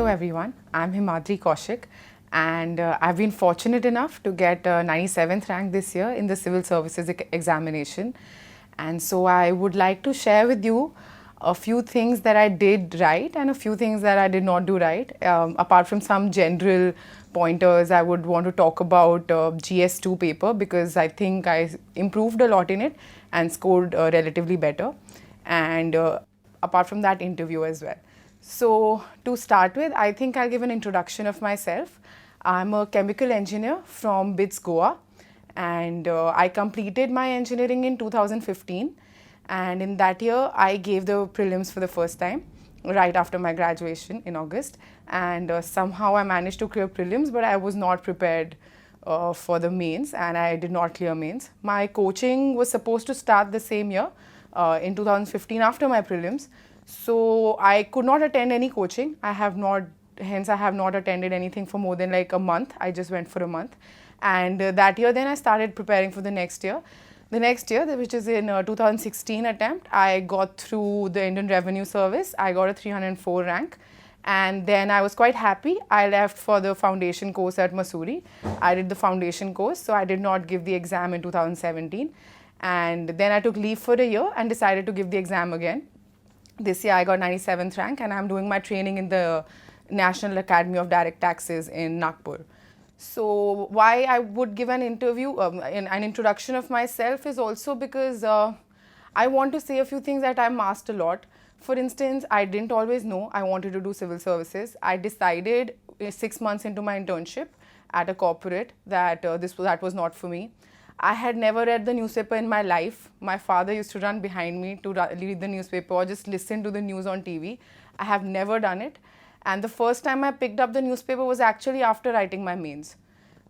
Hello everyone, I'm Himadree Kaushik and I've been fortunate enough to get 97th rank this year in the civil services examination, and so I would like to share with you a few things that I did right and a few things that I did not do right. Apart from some general pointers, I would want to talk about GS2 paper because I think I improved a lot in it and scored relatively better, and apart from that, interview as well. So to start with, I think I'll give an introduction of myself. I'm a chemical engineer from BITS, Goa, and I completed my engineering in 2015. And in that year, I gave the prelims for the first time, right after my graduation in August. And somehow I managed to clear prelims, but I was not prepared for the mains, and I did not clear mains. My coaching was supposed to start the same year, in 2015 after my prelims. So I could not attend any coaching. I have not attended anything for more than like a month. I just went for a month. And that year then I started preparing for the next year. The next year, which is in 2016 attempt, I got through the Indian Revenue Service. I got a 304 rank. And then I was quite happy. I left for the foundation course at Mussoorie. I did the foundation course, so I did not give the exam in 2017. And then I took leave for a year and decided to give the exam again. This year I got 97th rank and I'm doing my training in the National Academy of Direct Taxes in Nagpur. So why I would give an interview, an introduction of myself is also because I want to say a few things that I masked a lot. For instance, I didn't always know I wanted to do civil services. I decided 6 months into my internship at a corporate that that was not for me. I had never read the newspaper in my life. My father used to run behind me to read the newspaper or just listen to the news on TV. I have never done it. And the first time I picked up the newspaper was actually after writing my mains,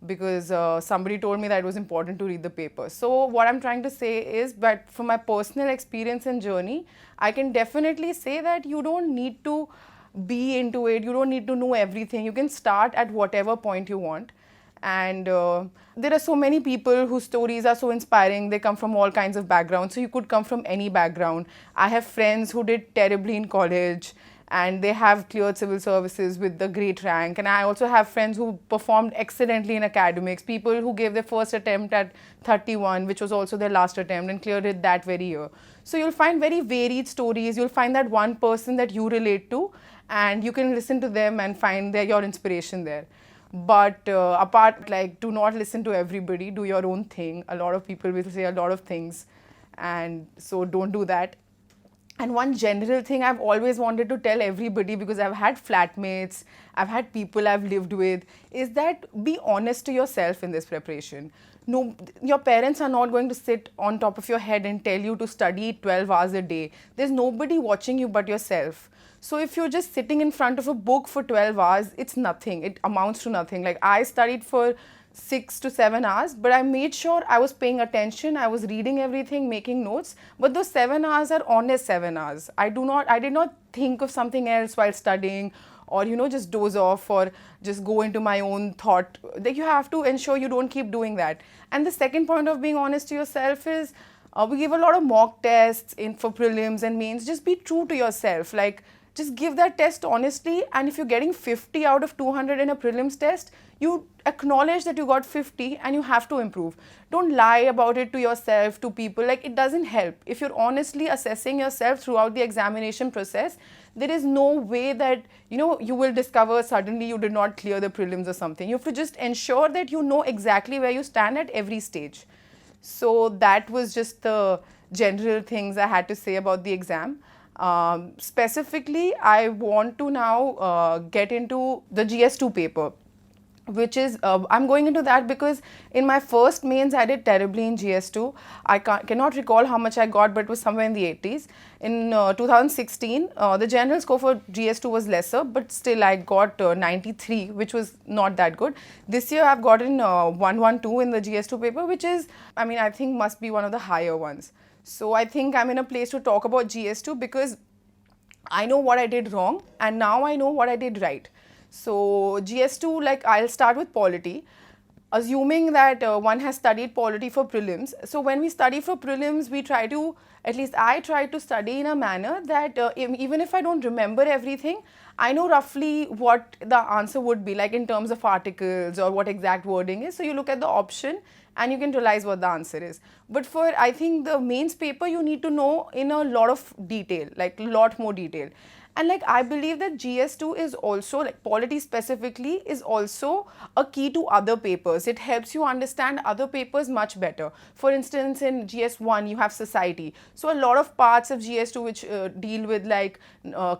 because somebody told me that it was important to read the paper. So what I'm trying to say is, but from my personal experience and journey, I can definitely say that you don't need to be into it. You don't need to know everything. You can start at whatever point you want. And there are so many people whose stories are so inspiring. They come from all kinds of backgrounds. So you could come from any background. I have friends who did terribly in college and they have cleared civil services with the great rank. And I also have friends who performed excellently in academics, people who gave their first attempt at 31, which was also their last attempt, and cleared it that very year. So you'll find very varied stories. You'll find that one person that you relate to, and you can listen to them and find your inspiration there. But do not listen to everybody, do your own thing. A lot of people will say a lot of things, and so don't do that. And one general thing I've always wanted to tell everybody, because I've had flatmates, I've had people I've lived with, is that be honest to yourself in this preparation. No, your parents are not going to sit on top of your head and tell you to study 12 hours a day. There's nobody watching you but yourself. So if you're just sitting in front of a book for 12 hours, it's nothing. It amounts to nothing. Like, I studied for 6 to 7 hours, but I made sure I was paying attention. I was reading everything, making notes. But those 7 hours are honest 7 hours. I did not think of something else while studying, or just doze off or just go into my own thought. Like, you have to ensure you don't keep doing that. And the second point of being honest to yourself is, we give a lot of mock tests for prelims and mains. Just be true to yourself. Like, just give that test honestly, and if you're getting 50 out of 200 in a prelims test, you acknowledge that you got 50 and you have to improve. Don't lie about it to yourself, to people. Like, it doesn't help. If you're honestly assessing yourself throughout the examination process, there is no way that, you will discover suddenly you did not clear the prelims or something. You have to just ensure that you know exactly where you stand at every stage. So that was just the general things I had to say about the exam. Specifically, I want to now get into the GS2 paper, which is, I'm going into that because in my first mains I did terribly in GS2. I cannot recall how much I got, but it was somewhere in the 80s. In 2016, the general score for GS2 was lesser, but still I got 93, which was not that good. This year I've gotten 112 in the GS2 paper, which is, I think must be one of the higher ones. So I think I'm in a place to talk about GS2 because I know what I did wrong and now I know what I did right. So GS2, like, I'll start with polity. assuming that one has studied polity for prelims. So when we study for prelims, we try to, at least I try to study in a manner that even if I don't remember everything, I know roughly what the answer would be, like in terms of articles or what exact wording is. So you look at the option and you can realize what the answer is. But for, I think, the mains paper, you need to know in a lot of detail, like a lot more detail. And like I believe that GS2 is also, like polity specifically, is also a key to other papers. It helps you understand other papers much better. For instance, in GS1 you have society. So a lot of parts of GS2 which deal with like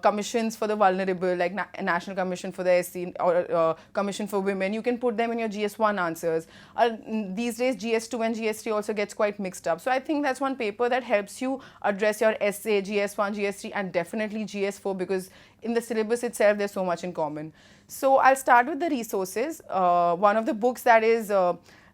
commissions for the vulnerable, like National Commission for the SC or Commission for Women, you can put them in your GS1 answers. These days GS2 and GS3 also gets quite mixed up. So I think that's one paper that helps you address your essay, GS1, GS3 and definitely GS4, because in the syllabus itself there's so much in common. So I'll start with the resources. One of the books that is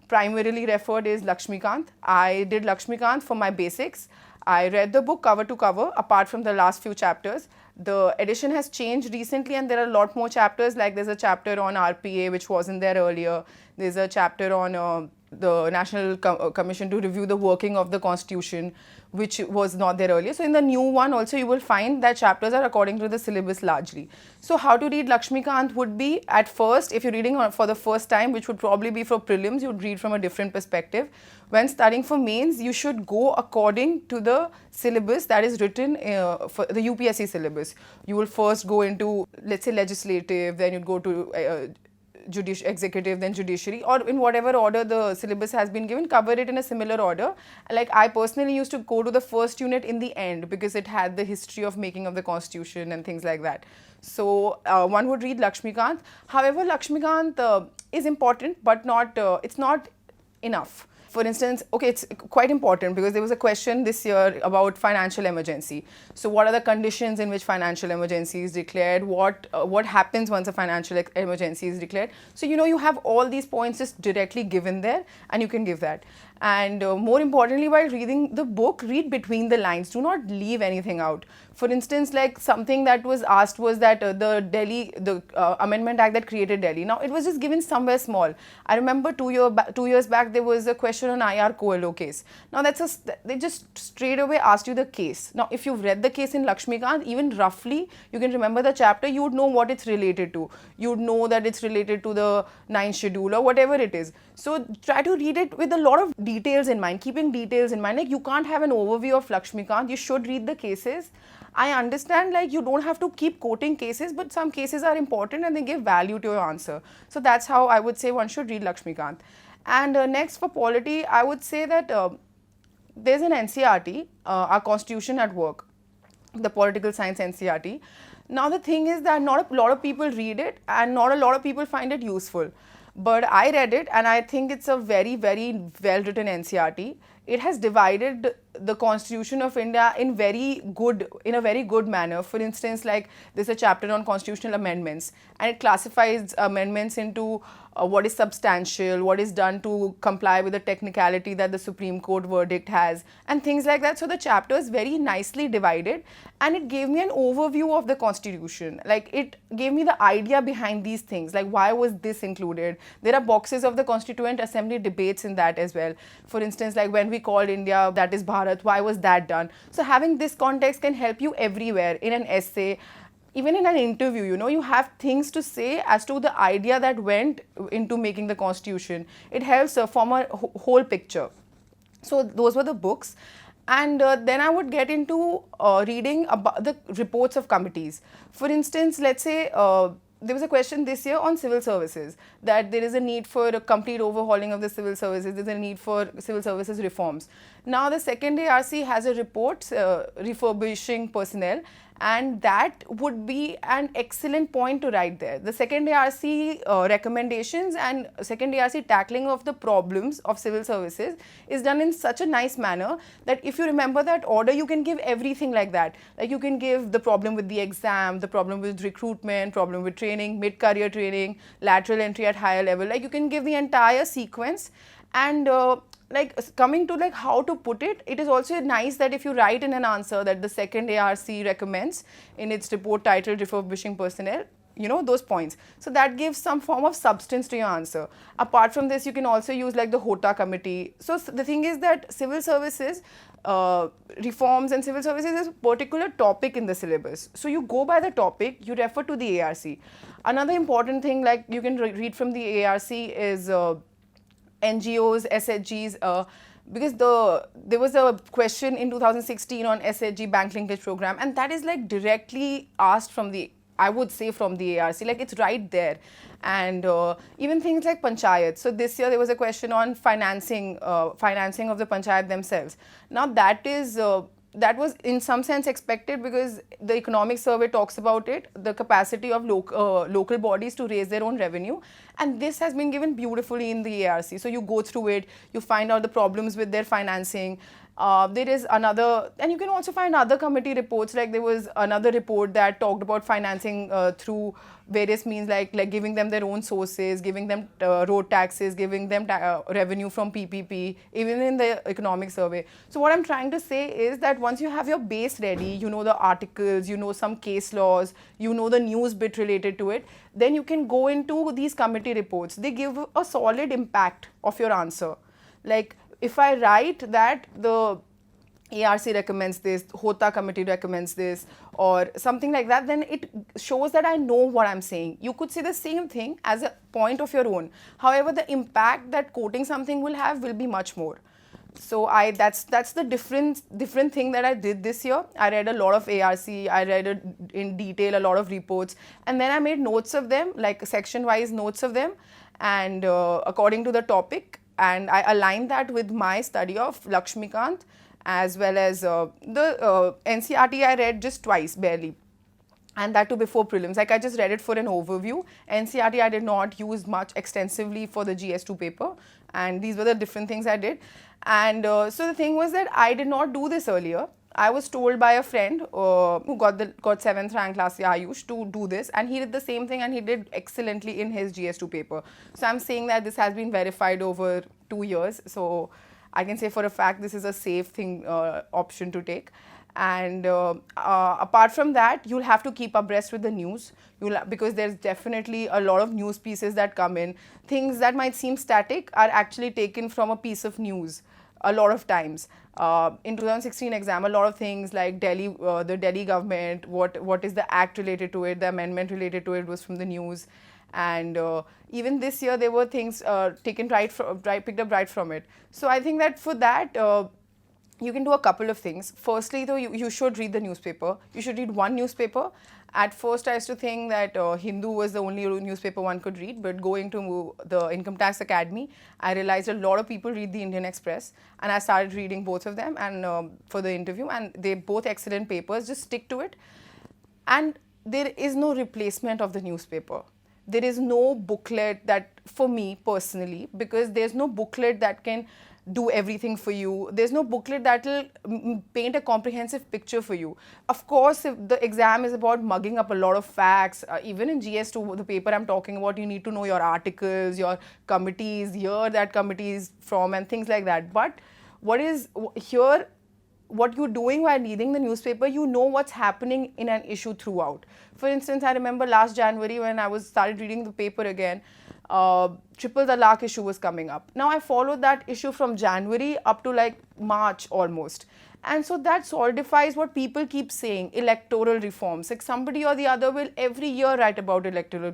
primarily referred is Lakshmikant. I did Lakshmikant for my basics. I read the book cover to cover apart from the last few chapters. The edition has changed recently and there are a lot more chapters, like there's a chapter on RPA which wasn't there earlier. There's a chapter on the National Commission to review the working of the Constitution, which was not there earlier. So in the new one also you will find that chapters are according to the syllabus largely. So how to read Lakshmikant would be, at first, if you're reading for the first time, which would probably be for prelims, you would read from a different perspective. When studying for mains, you should go according to the syllabus that is written for the UPSC syllabus. You will first go into, let's say, legislative, then you'd go to executive, then judiciary, or in whatever order the syllabus has been given, cover it in a similar order. Like I personally used to go to the first unit in the end because it had the history of making of the Constitution and things like that. So one would read Lakshmikant. However, Lakshmikant is important, but not it's not enough. For instance, okay, it's quite important because there was a question this year about financial emergency. So what are the conditions in which financial emergency is declared? What happens once a financial emergency is declared? So, you know, you have all these points just directly given there and you can give that. And more importantly, while reading the book, read between the lines. Do not leave anything out. For instance, like something that was asked was that the Amendment Act that created Delhi. Now, it was just given somewhere small. I remember 2 years back, there was a question on IR Coelho case. Now, they just straight away asked you the case. Now, if you've read the case in Lakshmikant, even roughly, you can remember the chapter, you would know what it's related to. You would know that it's related to the 9th schedule or whatever it is. So, try to read it with a lot of details in mind, keeping details in mind. Like, you can't have an overview of Lakshmikant, you should read the cases. I understand, like, you don't have to keep quoting cases, but some cases are important and they give value to your answer. So that's how I would say one should read Lakshmikant. And next, for polity, I would say that there's an NCERT, our Constitution at Work, the political science NCERT. Now the thing is that not a lot of people read it and not a lot of people find it useful. But I read it and I think it's a very, very well written NCERT. It has divided the Constitution of India in a very good manner. For instance, like there's a chapter on constitutional amendments and it classifies amendments into what is substantial, what is done to comply with the technicality that the Supreme Court verdict has, and things like that. So the chapter is very nicely divided and it gave me an overview of the Constitution. Like it gave me the idea behind these things, like why was this included. There are boxes of the Constituent Assembly debates in that as well. For instance, like when we called India, that is Bharat, why was that done? So having this context can help you everywhere, in an essay, even in an interview, you know, you have things to say as to the idea that went into making the Constitution. It helps form a whole picture. So those were the books. And then I would get into reading about the reports of committees. For instance, let's say there was a question this year on civil services, that there is a need for a complete overhauling of the civil services, there is a need for civil services reforms. Now the second ARC has a report, refurbishing personnel, and that would be an excellent point to write there. The second ARC recommendations and second ARC tackling of the problems of civil services is done in such a nice manner that if you remember that order, you can give everything like that. Like you can give the problem with the exam, the problem with recruitment, problem with training, mid-career training, lateral entry at higher level. Like you can give the entire sequence. And like coming to like how to put it, it is also nice that if you write in an answer that the second ARC recommends in its report titled Refurbishing Personnel, those points. So that gives some form of substance to your answer. Apart from this, you can also use like the HOTA committee. So the thing is that civil services reforms and civil services is a particular topic in the syllabus. So you go by the topic, you refer to the ARC. Another important thing like you can read from the ARC is NGOs, SHGs, because there was a question in 2016 on SHG bank linkage program, and that is like directly asked from the, I would say, from the ARC, like it's right there. And even things like panchayat. So this year there was a question on financing of the panchayat themselves. Now that was in some sense expected because the economic survey talks about it, the capacity of local bodies to raise their own revenue, and this has been given beautifully in the ARC. So you go through it, you find out the problems with their financing. There is another, and you can also find other committee reports, like there was another report that talked about financing through various means, like giving them their own sources, giving them road taxes, giving them revenue from PPP, even in the economic survey. So what I'm trying to say is that once you have your base ready, you know the articles, you know some case laws, you know the news bit related to it, then you can go into these committee reports. They give a solid impact of your answer. Like if I write that the ARC recommends this, HOTA committee recommends this, or something like that, then it shows that I know what I'm saying. You could say the same thing as a point of your own. However, the impact that quoting something will have will be much more. So that's the different thing that I did this year. I read a lot of ARC, I read it in detail, a lot of reports, and then I made notes of them, like section-wise notes of them, and according to the topic. And I aligned that with my study of Lakshmikant, as well as the NCERT I read just twice, barely. And that too before prelims. Like I just read it for an overview. NCERT I did not use much extensively for the GS2 paper. And these were the different things I did. And so the thing was that I did not do this earlier. I was told by a friend who got 7th rank last year, Ayush, to do this, and he did the same thing and he did excellently in his GS2 paper. So I'm saying that this has been verified over 2 years. So I can say for a fact this is a safe thing option to take. And apart from that, you'll have to keep abreast with the news, because there's definitely a lot of news pieces that come in. Things that might seem static are actually taken from a piece of news a lot of times. In 2016 exam, a lot of things like Delhi, the Delhi government, what is the act related to it, the amendment related to it was from the news. And even this year there were things picked up right from it. So I think that for that, you can do a couple of things. Firstly, though, you should read the newspaper. You should read one newspaper. At first, I used to think that Hindu was the only newspaper one could read, but going to the Income Tax Academy, I realized a lot of people read the Indian Express, and I started reading both of them and for the interview, and they're both excellent papers. Just stick to it. And there is no replacement of the newspaper. There is no booklet that, for me personally, because there's no booklet that can do everything for you. There's no booklet that will paint a comprehensive picture for you. Of course, if the exam is about mugging up a lot of facts, even in GS2, the paper I'm talking about, you need to know your articles, your committees, year that committee is from, and things like that. But what you're doing while reading the newspaper, you know what's happening in an issue throughout. For instance, I remember last January when I started reading the paper again, triple talaq issue was coming up. Now I followed that issue from January up to like March almost. And so that solidifies what people keep saying, electoral reforms. Like somebody or the other will every year write about electoral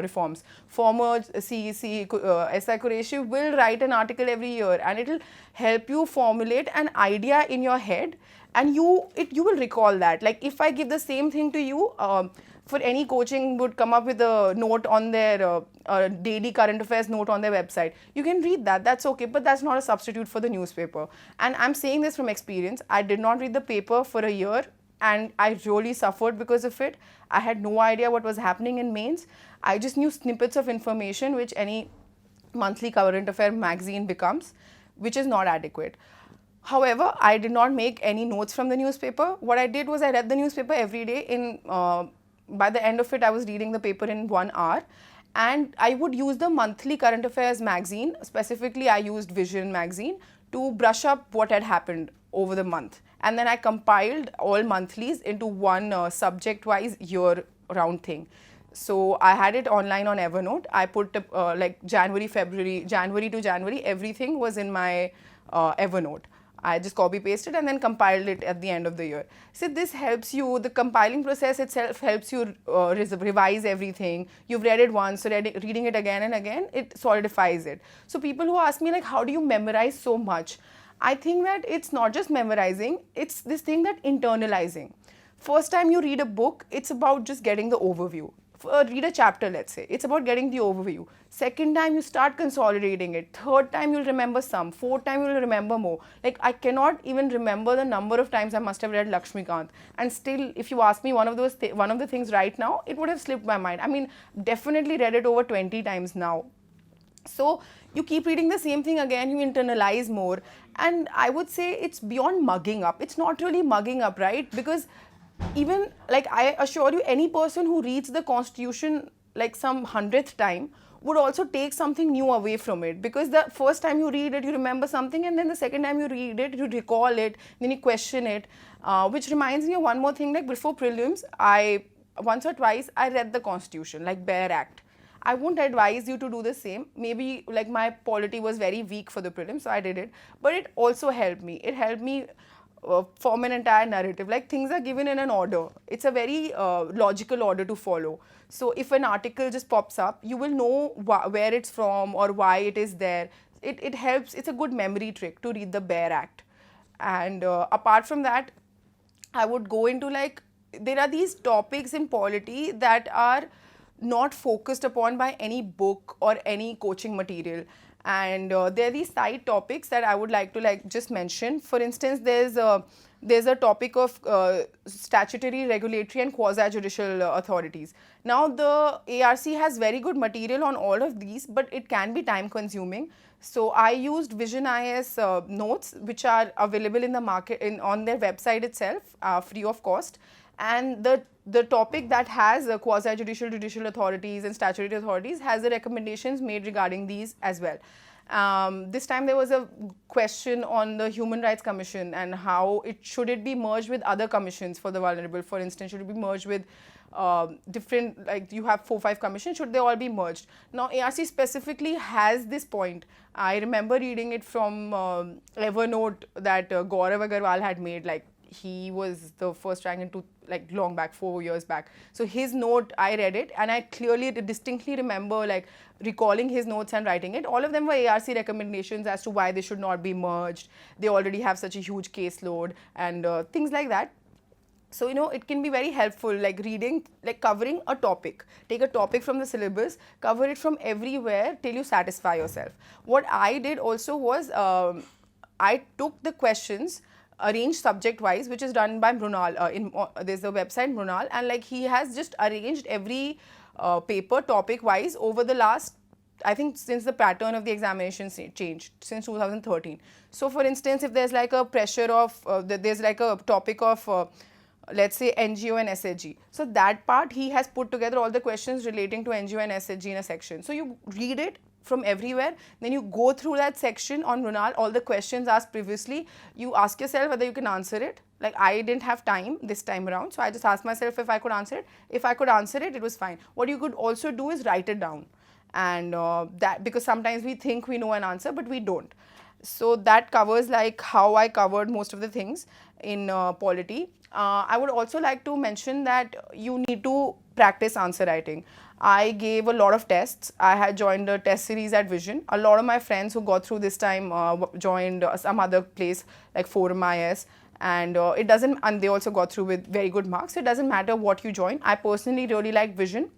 reforms. Former CSE, SI Qureshi will write an article every year, and it will help you formulate an idea in your head, and you will recall that. Like if I give the same thing to you, for any coaching would come up with a note on their daily current affairs note on their website. You can read that, that's okay, but that's not a substitute for the newspaper. And I'm saying this from experience. I did not read the paper for a year, and I really suffered because of it. I had no idea what was happening in mains. I just knew snippets of information which any monthly current affair magazine becomes, which is not adequate. However, I did not make any notes from the newspaper. What I did was I read the newspaper every day. By the end of it, I was reading the paper in 1 hour. And I would use the monthly current affairs magazine. Specifically, I used Vision magazine to brush up what had happened over the month. And then I compiled all monthlies into one subject-wise year-round thing. So I had it online on Evernote. I put like January to January, everything was in my Evernote. I just copy pasted and then compiled it at the end of the year. So this helps you, the compiling process itself helps you revise everything. You've read it once, so reading it again and again, it solidifies it. So people who ask me like, how do you memorize so much? I think that it's not just memorizing, it's this thing that internalizing. First time you read a book, it's about just getting the overview. Read a chapter, let's say, it's about getting the overview. Second time you start consolidating it. Third time you'll remember some. Fourth time you'll remember more. Like I cannot even remember the number of times I must have read Lakshmikant, and still if you ask me one of the things right now, it would have slipped my mind. I mean, definitely read it over 20 times now. So you keep reading the same thing again, you internalize more. And I would say it's beyond mugging up. It's not really mugging up, right? Because even like I assure you, any person who reads the Constitution like some 100th time would also take something new away from it, because the first time you read it you remember something, and then the second time you read it you recall it, then you question it. Which reminds me of one more thing, like before prelims, I once or twice I read the Constitution, like bare act. I won't advise you to do the same. Maybe like my polity was very weak for the prelims, so I did it. But it also helped me. It helped me form an entire narrative. Like things are given in an order. It's a very logical order to follow. So if an article just pops up, you will know where it's from or why it is there. It helps. It's a good memory trick to read the bare act. And apart from that, I would go into like, there are these topics in polity that are not focused upon by any book or any coaching material, and there are these side topics that I would like to like just mention. For instance, there's a topic of statutory, regulatory and quasi-judicial authorities. Now the ARC has very good material on all of these, but it can be time consuming. So I used Vision IS notes, which are available in the market on their website itself, free of cost. And the topic that has quasi-judicial, judicial authorities and statutory authorities has the recommendations made regarding these as well. This time there was a question on the Human Rights Commission and how should it be merged with other commissions for the vulnerable. For instance, should it be merged with different, like you have 4-5 commissions, should they all be merged? Now ARC specifically has this point. I remember reading it from Evernote that Gaurav Agarwal had made, like he was the first rank into like long back, 4 years back. So his note, I read it and I clearly distinctly remember like recalling his notes and writing it. All of them were ARC recommendations as to why they should not be merged. They already have such a huge caseload and things like that. So, you know, it can be very helpful, like reading, like covering a topic. Take a topic from the syllabus, cover it from everywhere till you satisfy yourself. What I did also was, I took the questions, arranged subject wise, which is done by Mrunal. There's the website Mrunal, and like he has just arranged every paper topic wise over the last, I think, since the pattern of the examinations changed since 2013. So for instance, if there's like a pressure of, there's like a topic of let's say NGO and SHG. So that part he has put together all the questions relating to NGO and SHG in a section. So you read it from everywhere, then you go through that section on Runal, all the questions asked previously, you ask yourself whether you can answer it. Like I didn't have time this time around, so I just asked myself if I could answer it. If I could answer it, it was fine. What you could also do is write it down, and that, because sometimes we think we know an answer but we don't. So that covers like how I covered most of the things in polity. I would also like to mention that you need to practice answer writing. I gave a lot of tests. I had joined a test series at Vision. A lot of my friends who got through this time joined some other place like Forum IS, and it doesn't, and they also got through with very good marks. So it doesn't matter what you join. I personally really like Vision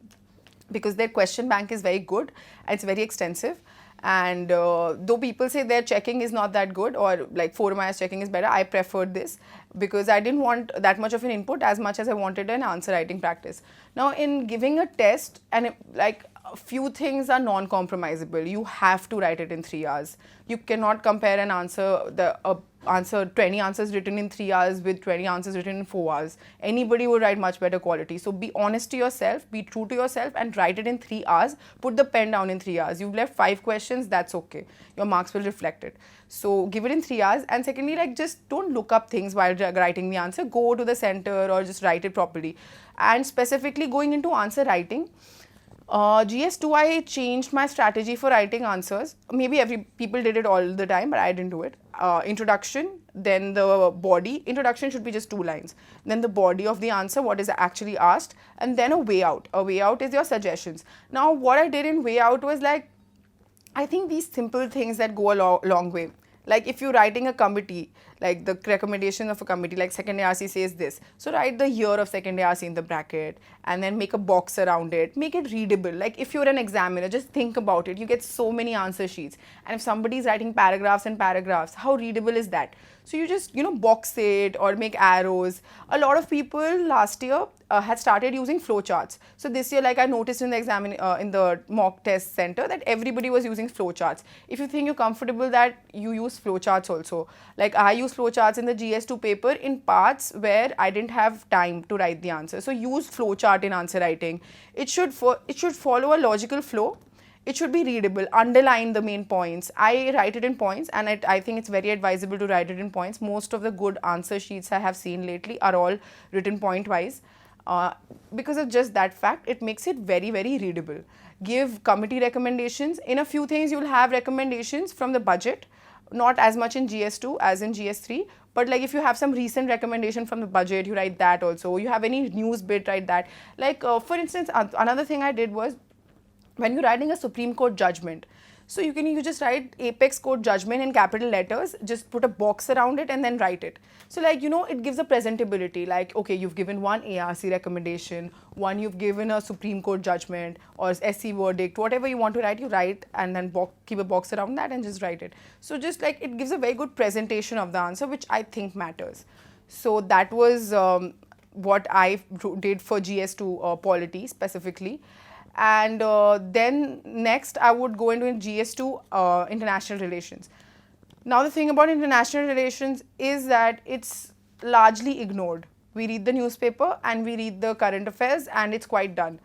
because their question bank is very good and it's very extensive. And though people say their checking is not that good, or like Forum IS checking is better, I preferred this because I didn't want that much of an input as much as I wanted an answer writing practice. Now in giving a test, and like a few things are non-compromisable. You have to write it in 3 hours. You cannot compare an answer, a answer 20 answers written in 3 hours with 20 answers written in 4 hours. Anybody would write much better quality. So be honest to yourself, be true to yourself, and write it in 3 hours. Put the pen down in 3 hours. You've left 5 questions, that's okay. Your marks will reflect it. So give it in 3 hours. And secondly, like, just don't look up things while writing the answer. Go to the center or just write it properly. And specifically going into answer writing, GS2 I changed my strategy for writing answers. Maybe people did it all the time, but I didn't do it. Introduction, then the body. Introduction should be just 2 lines. Then the body of the answer, what is actually asked, and then a way out. A way out is your suggestions. Now what I did in way out was like, I think these simple things that go a long way. Like if you're writing a committee, like the recommendation of a committee, like second ARC says this. So write the year of second ARC in the bracket and then make a box around it. Make it readable. Like if you're an examiner, just think about it. You get so many answer sheets. And if somebody is writing paragraphs and paragraphs, how readable is that? So you just, box it or make arrows. A lot of people last year had started using flowcharts. So this year, like I noticed in the in the mock test center, that everybody was using flowcharts. If you think you're comfortable that you use flowcharts also. Like I use flowcharts in the GS2 paper in parts where I didn't have time to write the answer. So use flowchart in answer writing. It should follow a logical flow. It should be readable, underline the main points. I write it in points, and I think it's very advisable to write it in points. Most of the good answer sheets I have seen lately are all written point wise. Because of just that fact, it makes it very, very readable. Give committee recommendations. In a few things, you'll have recommendations from the budget, not as much in GS2 as in GS3. But like if you have some recent recommendation from the budget, you write that also. You have any news bit, write that. Like for instance, another thing I did was, when you're writing a Supreme Court judgment, so you just write Apex Court judgment in capital letters, just put a box around it and then write it. So like, it gives a presentability, like, okay, you've given one ARC recommendation, one you've given a Supreme Court judgment or SC verdict, whatever you want to write, you write and then keep a box around that and just write it. So just like, it gives a very good presentation of the answer, which I think matters. So that was what I did for GS2 polity specifically. And then next I would go into GS2 international relations. Now the thing about international relations is that it's largely ignored. We read the newspaper and we read the current affairs and it's quite done.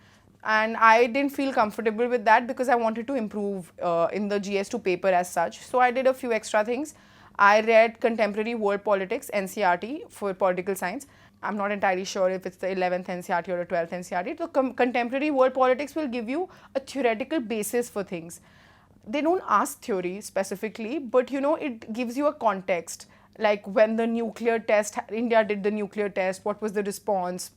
And I didn't feel comfortable with that because I wanted to improve in the GS2 paper as such. So I did a few extra things. I read Contemporary World Politics, NCRT, for political science. I'm not entirely sure if it's the 11th NCRT or the 12th NCRT. So Contemporary World Politics will give you a theoretical basis for things. They don't ask theory specifically, but it gives you a context. Like when the nuclear test, India did the nuclear test, what was the response?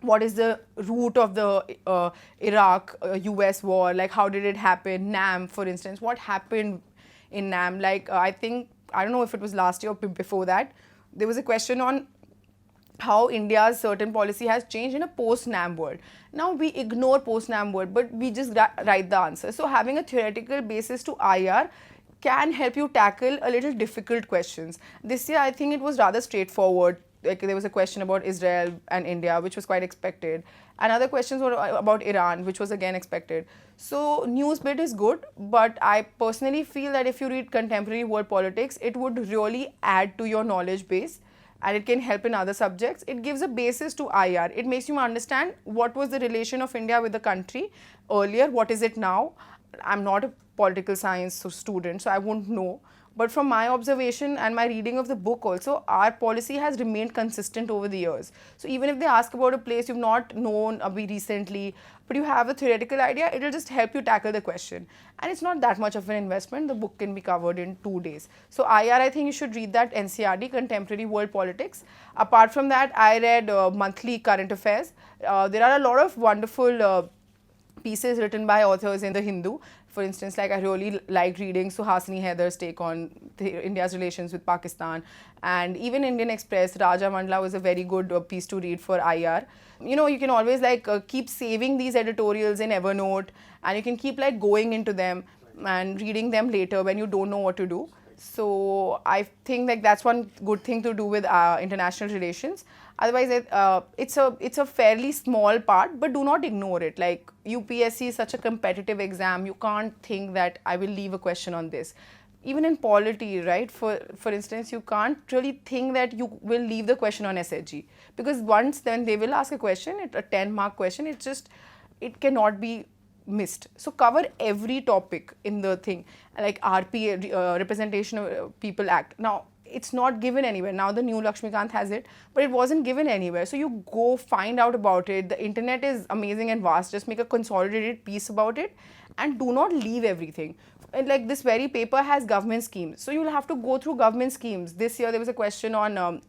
What is the root of the Iraq-US war? Like how did it happen? NAM, for instance, what happened in NAM? Like I don't know if it was last year or before that, there was a question on how India's certain policy has changed in a post-NAM world. Now we ignore post-NAM world, but we just write the answer. So having a theoretical basis to IR can help you tackle a little difficult questions. This year I think it was rather straightforward. Like there was a question about Israel and India, which was quite expected. And other questions were about Iran, which was again expected. So news bit is good, but I personally feel that if you read Contemporary World Politics, it would really add to your knowledge base. And it can help in other subjects. It gives a basis to IR. It makes you understand what was the relation of India with the country earlier, what is it now. I'm not a political science student, so I won't know. But from my observation and my reading of the book also, our policy has remained consistent over the years. So even if they ask about a place you've not known recently, but you have a theoretical idea, it will just help you tackle the question. And it's not that much of an investment. The book can be covered in 2 days. So IR, I think you should read that NCRT, Contemporary World Politics. Apart from that, I read monthly current affairs. There are a lot of wonderful pieces written by authors in the Hindu. For instance, like I really liked reading Suhasini Haidar's take on India's relations with Pakistan, and even Indian Express, Raja Mandla was a very good piece to read for IR. You can always keep saving these editorials in Evernote, and you can keep going into them and reading them later when you don't know what to do. So I think that's one good thing to do with international relations. Otherwise, it's a fairly small part, but do not ignore it. Like UPSC is such a competitive exam, you can't think that I will leave a question on this. even in polity, right, for instance, you can't really think that you will leave the question on SHG, because once then they will ask a question, a 10-mark question, it cannot be missed. So cover every topic in the thing, like RP, Representation of People Act. Now it's not given anywhere. Now the new Lakshmikant has it, but it wasn't given anywhere. So you go find out about it. The internet is amazing and vast. Just make a consolidated piece about it and do not leave everything. And like this very paper has government schemes. So you'll have to go through government schemes. This year there was a question on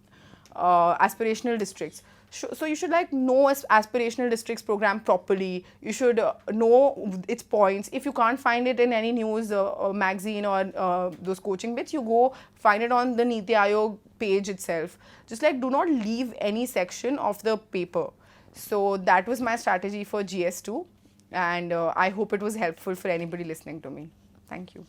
aspirational districts. So you should like know aspirational districts program properly. You should know its points. If you can't find it in any news magazine or those coaching bits, you go find it on the Niti Aayog page itself. Just like do not leave any section of the paper. So that was my strategy for GS2, and I hope it was helpful for anybody listening to me. Thank you.